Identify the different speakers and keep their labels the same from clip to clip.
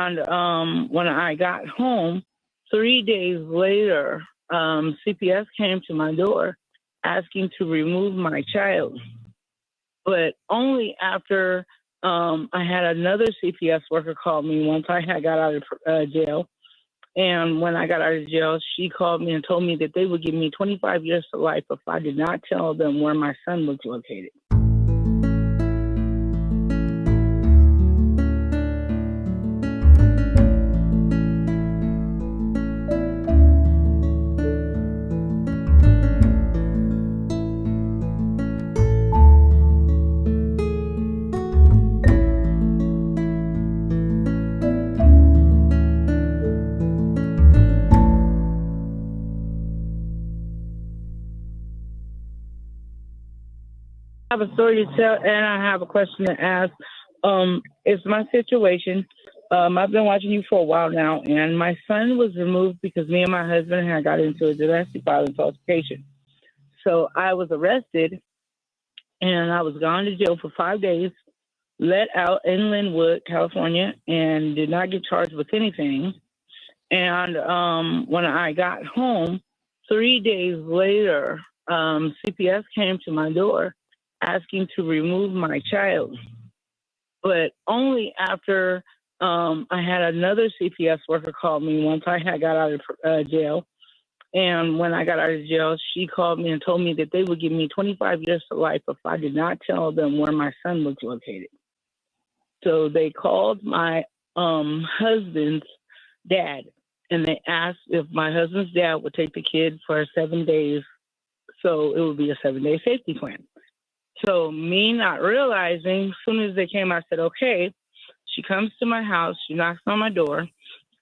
Speaker 1: And when I got home, 3 days later, CPS came to my door asking to remove my child, but only after I had another CPS worker call me once I had got out of jail. And when I got out of jail, she called me and told me that they would give me 25 years to life if I did not tell them where my son was located. I have a story to tell, and I have a question to ask. It's my situation. I've been watching you for a while now, and my son was removed because me and my husband had got into a domestic violence altercation. So I was arrested, and I was gone to jail for 5 days, let out in Linwood, California, and did not get charged with anything. And when I got home, 3 days later, CPS came to my door asking to remove my child, but only after I had another CPS worker call me once I had got out of jail. And when I got out of jail, she called me and told me that they would give me 25 years to life if I did not tell them where my son was located. So they called my husband's dad, and they asked if my husband's dad would take the kid for 7 days, so it would be a 7-day safety plan. So me not realizing, as soon as they came, I said, okay. She comes to my house, she knocks on my door,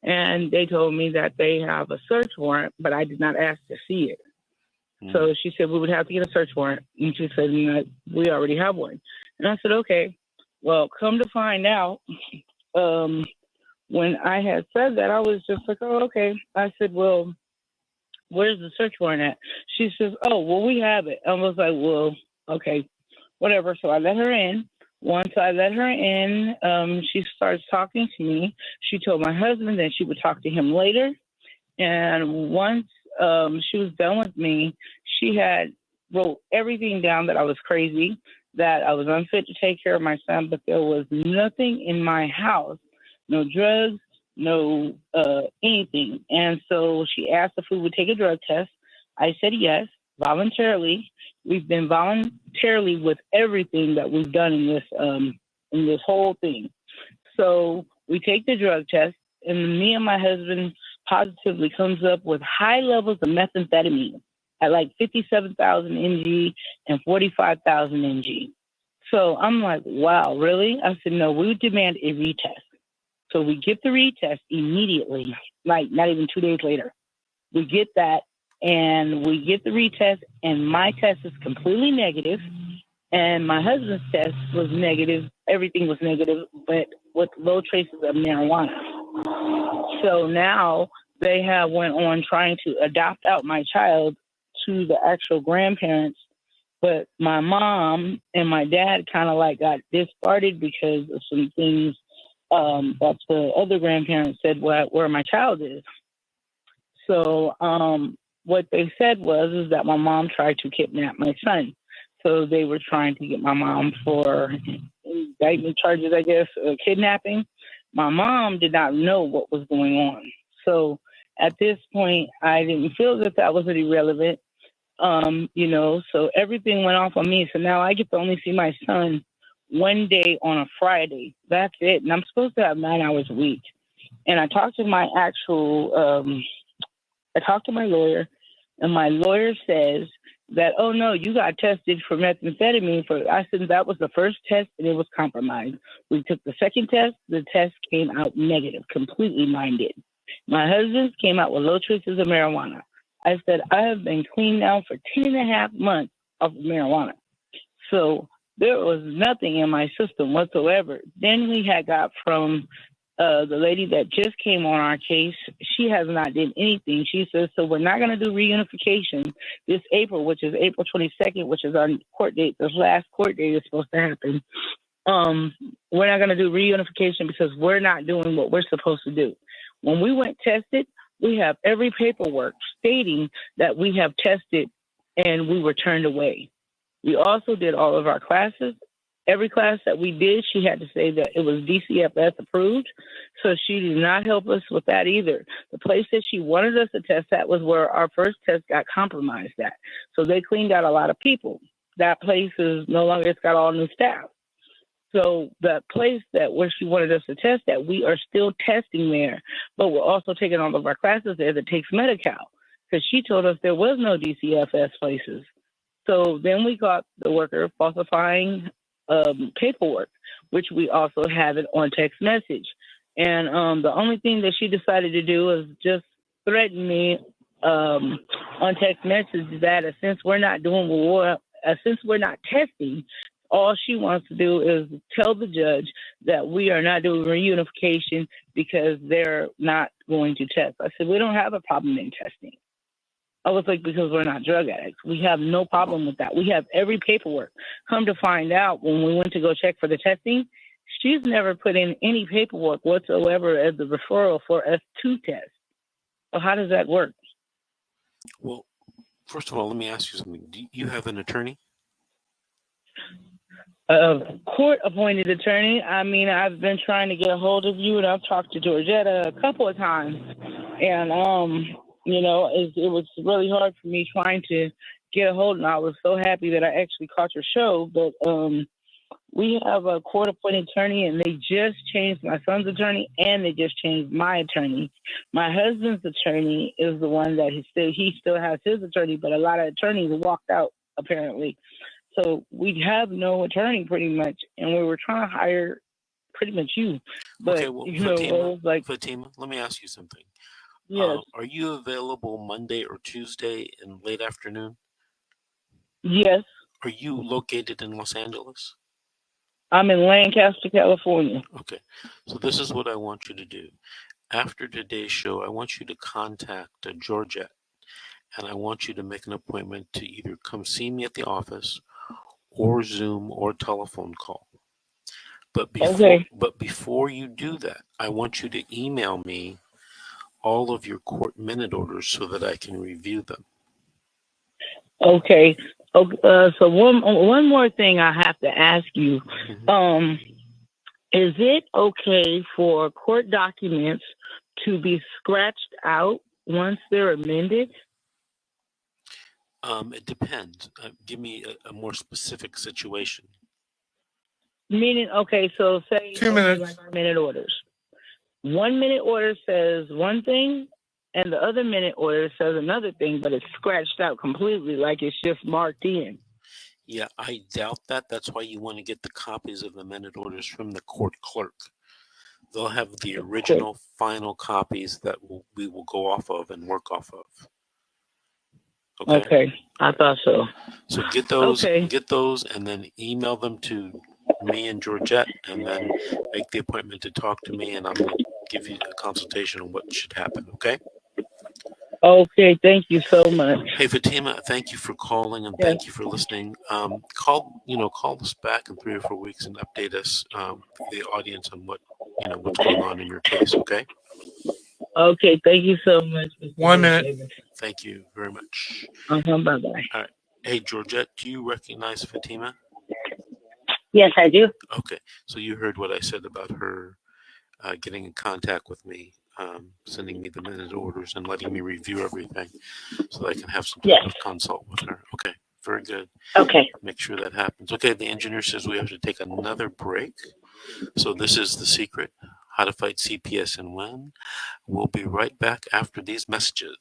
Speaker 1: and they told me that they have a search warrant, but I did not ask to see it. So she said we would have to get a search warrant, and she said we already have one. And I said, okay. Well, come to find out, when I had said that, I was just like, oh, okay. I said, well, where's the search warrant at? She says, oh, well, we have it. I was like, well, okay. Whatever. So I let her in. Once I let her in, she starts talking to me. She told my husband that she would talk to him later. And once she was done with me, she had wrote everything down, that I was crazy, that I was unfit to take care of my son, but there was nothing in my house, no drugs, no anything. And so she asked if we would take a drug test. I said yes, voluntarily. We've been voluntarily with everything that we've done in this whole thing. So we take the drug test, and me and my husband positively comes up with high levels of methamphetamine at like 57,000 mg and 45,000 mg. So I'm like, wow, really? I said, no, we would demand a retest. So we get the retest immediately, like not even 2 days later. We get that. And we get the retest, and my test is completely negative, and my husband's test was negative. Everything was negative, but with low traces of marijuana. So now they have went on trying to adopt out my child to the actual grandparents, but my mom and my dad kind of like got discarded because of some things that the other grandparents said where my child is. So what they said is that my mom tried to kidnap my son. So they were trying to get my mom for indictment charges, I guess, kidnapping. My mom did not know what was going on. So at this point, I didn't feel that was irrelevant, so everything went off on me. So now I get to only see my son one day on a Friday. That's it. And I'm supposed to have 9 hours a week. And I talked to my lawyer, and my lawyer says that, oh, no, you got tested for methamphetamine. I said that was the first test, and it was compromised. We took the second test. The test came out negative, completely mine did. My husband's came out with low traces of marijuana. I said, I have been clean now for 10 and a half months of marijuana. So there was nothing in my system whatsoever. Then we had got from the lady that just came on our case. She has not done anything. She says, so we're not going to do reunification this April, which is April 22nd, which is our court date. This last court date is supposed to happen. we're not going to do reunification because we're not doing what we're supposed to do. When we went tested, we have every paperwork stating that we have tested and we were turned away. We also did all of our classes. Every class that we did, she had to say that it was DCFS approved. So she did not help us with that either. The place that she wanted us to test at was where our first test got compromised at. So they cleaned out a lot of people. That place is no longer, it's got all new staff. So the place that where she wanted us to test at, we are still testing there, but we're also taking all of our classes there that takes Medi-Cal because she told us there was no DCFS places. So then we got the worker falsifying paperwork, which we also have it on text message. And the only thing that she decided to do is just threaten me on text message that since we're not doing since we're not testing, all she wants to do is tell the judge that we are not doing reunification because they're not going to test. I said, we don't have a problem in testing. I was like, because we're not drug addicts. We have no problem with that. We have every paperwork. Come to find out, when we went to go check for the testing, she's never put in any paperwork whatsoever as the referral for us to test. So how does that work?
Speaker 2: Well, first of all, let me ask you something. Do you have an attorney?
Speaker 1: A court-appointed attorney. I mean, I've been trying to get a hold of you, and I've talked to Georgetta a couple of times. And, you know, it was really hard for me trying to get a hold, and I was so happy that I actually caught your show. But we have a court-appointed attorney, and they just changed my son's attorney, and they just changed my attorney. My husband's attorney is the one that he still has his attorney, but a lot of attorneys walked out, apparently. So we have no attorney pretty much, and we were trying to hire pretty much you. But,
Speaker 2: okay, well,
Speaker 1: you know,
Speaker 2: Fatima, let me ask you something.
Speaker 1: Yes.
Speaker 2: Are you available Monday or Tuesday in late afternoon?
Speaker 1: Yes.
Speaker 2: Are you located in Los Angeles?
Speaker 1: I'm in Lancaster, California.
Speaker 2: Okay. So this is what I want you to do. After today's show, I want you to contact Georgette, and I want you to make an appointment to either come see me at the office or Zoom or telephone call. But before you do that, I want you to email me all of your court minute orders so that I can review them.
Speaker 1: Okay. So one more thing I have to ask you. Mm-hmm. Is it okay for court documents to be scratched out once they're amended?
Speaker 2: It depends. Give me a more specific situation.
Speaker 1: Meaning, okay, so say
Speaker 3: 2 minutes.
Speaker 1: Like our minute orders. 1 minute order says one thing, and the other minute order says another thing, but it's scratched out completely, like it's just marked in.
Speaker 2: Yeah, I doubt that. That's why you want to get the copies of the minute orders from the court clerk. They'll have the original final copies that we will go off of and work off of.
Speaker 1: Okay, I thought so.
Speaker 2: So get those, and then email them to me and Georgette, and then make the appointment to talk to me, and I'm going to give you a consultation on what should happen, okay?
Speaker 1: Okay, thank you so much.
Speaker 2: Hey, Fatima, thank you for calling, and thank you for listening. Call us back in 3 or 4 weeks and update us, the audience, on what's going on in your case, okay?
Speaker 1: Okay, thank you so much.
Speaker 3: 1 minute.
Speaker 2: Thank you very much.
Speaker 1: Bye-bye.
Speaker 2: All right. Hey, Georgette, do you recognize Fatima?
Speaker 4: Yes, I do.
Speaker 2: Okay, so you heard what I said about her getting in contact with me, sending me the minute orders and letting me review everything so that I can have some type of consult with her. Okay, very good.
Speaker 4: Okay.
Speaker 2: Make sure that happens. Okay, the engineer says we have to take another break. So this is The Secret, How to Fight CPS and Win. We'll be right back after these messages.